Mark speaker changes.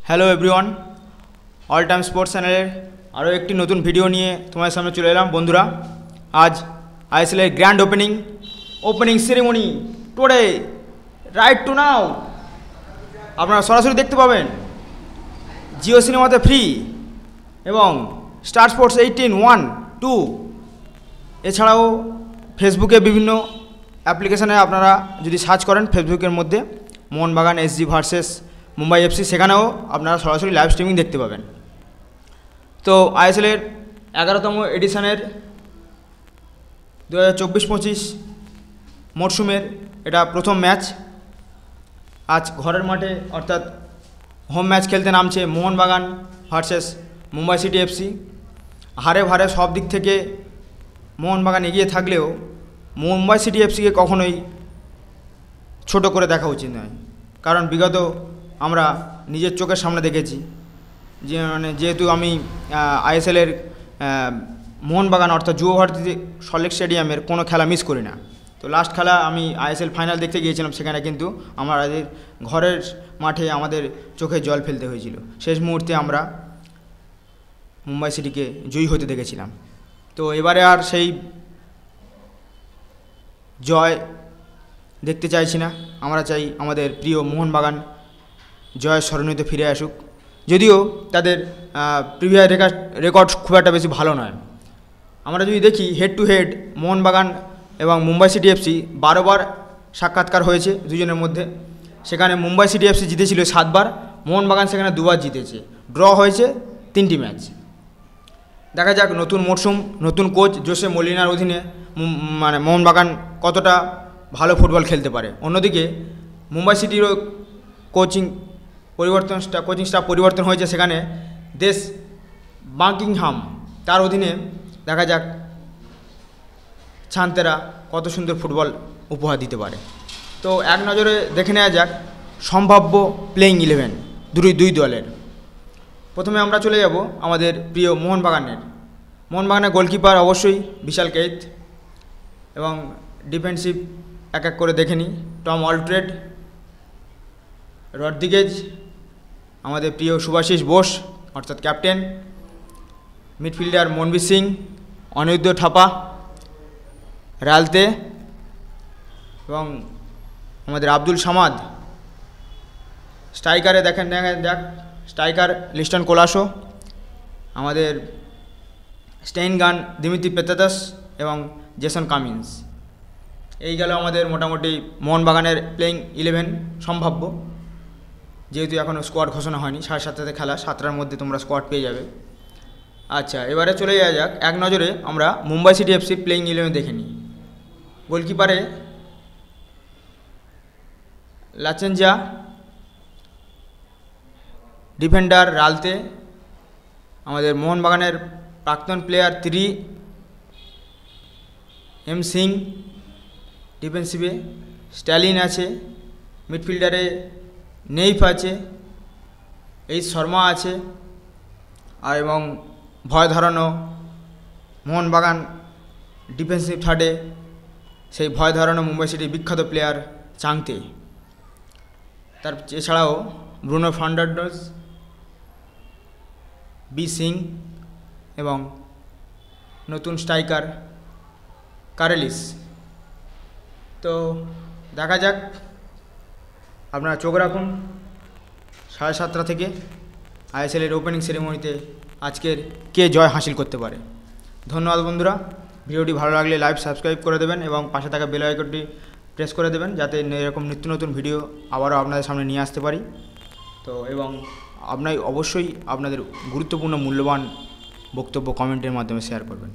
Speaker 1: Hello everyone, all time sports চ্যানেলের আরও একটি নতুন ভিডিও নিয়ে তোমাদের সামনে চলে এলাম। বন্ধুরা, আজ আইএসএলের grand opening ceremony today right to now আপনারা সরাসরি দেখতে পাবেন জিও সিনেমাতে ফ্রি এবং স্টার স্পোর্টস 18/1-2 এছাড়াও ফেসবুকে বিভিন্ন অ্যাপ্লিকেশানে আপনারা যদি সার্চ করেন ফেসবুকের মধ্যে Mohun Bagan SG versus Mumbai FC, সেখানেও আপনারা সরাসরি লাইভ স্ট্রিমিং দেখতে পাবেন। তো আইএসএলের 11তম এডিশনের 2024-25 মরশুমের এটা প্রথম ম্যাচ। আজ ঘরের মাঠে অর্থাৎ হোম ম্যাচ খেলতে নামছে Mohun Bagan versus Mumbai city FC. হারে ভারে সব দিক থেকে মোহনবাগান এগিয়ে থাকলেও মুম্বাই সিটি এফসিকে কখনোই ছোট করে দেখা উচিত নয়, কারণ বিগত আমরা নিজের চোখের সামনে দেখেছি যেহেতু আমি আইএসএলের মোহনবাগান অর্থাৎ যুব ভারতী সল্টলেক স্টেডিয়ামের কোনো খেলা মিস করি না। তো লাস্ট খেলা আমি আইএসএল ফাইনাল দেখতে গিয়েছিলাম, সেখানে কিন্তু আমাদের ঘরের মাঠে আমাদের চোখে জল ফেলতে হয়েছিল। শেষ মুহূর্তে আমরা মুম্বাই সিটিকে জয়ী হতে দেখেছিলাম। তো এবারে আর সেই জয় দেখতে চাইছি না, আমরা চাই আমাদের প্রিয় মোহনবাগান জয়ের স্মরণীতে ফিরে আসুক। যদিও তাদের প্রিভিয়াস রেকর্ড খুব একটা বেশি ভালো নয়। আমরা যদি দেখি হেড টু হেড মোহনবাগান এবং মুম্বাই সিটি এফসি 12 বার সাক্ষাৎকার হয়েছে দুজনের মধ্যে। সেখানে মুম্বাই সিটি এফসি জিতেছিল 7 বার, মোহনবাগান সেখানে 2 বার জিতেছে। ড্র হয়েছে 3টি ম্যাচ। দেখা যাক নতুন মরশুম, নতুন কোচ জোসে মলিনার অধীনে মোহনবাগান কতটা ভালো ফুটবল খেলতে পারে। অন্যদিকে মুম্বাই সিটিরও কোচিং স্টাফ পরিবর্তন হয়েছে। সেখানে দেশ বাকিংহাম তার অধীনে দেখা যাক ছান্তেরা কত সুন্দর ফুটবল উপহার দিতে পারে। তো এক নজরে দেখে নেওয়া যাক সম্ভাব্য প্লেইং 11 দুই দলের। প্রথমে আমরা চলে যাব আমাদের প্রিয় মোহনবাগানের গোলকিপার অবশ্যই বিশাল কেইত, এবং ডিফেন্সিভ এক এক করে দেখে নিই। টম অলট্রেড, রড্রিগেজ, আমাদের প্রিয় সুভাশিস বোস অর্থাৎ ক্যাপ্টেন, মিডফিল্ডার মনবীর সিং, অনিরুদ্ধ থাপা, রালতে এবং আমাদের আব্দুল সামাদ। স্ট্রাইকারে দেখেন স্ট্রাইকার লিস্টন কোলাসো, আমাদের স্টেইনগান দিমিত্রি পেতাদাস এবং জেসন কামিন্স। এই গেল আমাদের মোটামুটি মোহনবাগানের প্লেইং 11 সম্ভাব্য, যেহেতু এখনও স্কোয়াড ঘোষণা হয়নি। 7:30 খেলা, 7টার মধ্যে তোমরা স্কোয়াড পেয়ে যাবে। আচ্ছা, এবারে চলে যাওয়া যাক এক নজরে আমরা মুম্বাই সিটি এফসির প্লেইং 11 দেখে নিই। গোলকিপারে লাচেঞ্জা, ডিফেন্ডার রালতে, আমাদের মোহনবাগানের প্রাক্তন প্লেয়ার 3 এম সিং, ডিফেন্সিভে স্ট্যালিন আছে, মিডফিল্ডারে নেইফ আছে, এইচ শর্মা আছে, আর এবং ভয় ধরানো মোহনবাগান ডিফেন্সিভ থার্ডে সেই ভয় ধরানো মুম্বাই সিটির বিখ্যাত প্লেয়ার চাংতে। তার এছাড়াও ব্রুনো ফার্নান্ডেজ, বি সিং এবং নতুন স্ট্রাইকার কারেলিস। তো দেখা যাক, আপনারা চোখ রাখুন 7:30 থেকে আইএসএলের ওপেনিং সেরেমনিতে আজকের কে জয় হাসিল করতে পারে। ধন্যবাদ বন্ধুরা, ভিডিওটি ভালো লাগলে লাইভ সাবস্ক্রাইব করে দেবেন এবং পাশে থাকা বেল আইকনটি প্রেস করে দেবেন, যাতে এরকম নিত্য নতুন ভিডিও আবারও আপনাদের সামনে নিয়ে আসতে পারি। তো এবং অবশ্যই আপনাদের গুরুত্বপূর্ণ মূল্যবান বক্তব্য কমেন্টের মাধ্যমে শেয়ার করবেন।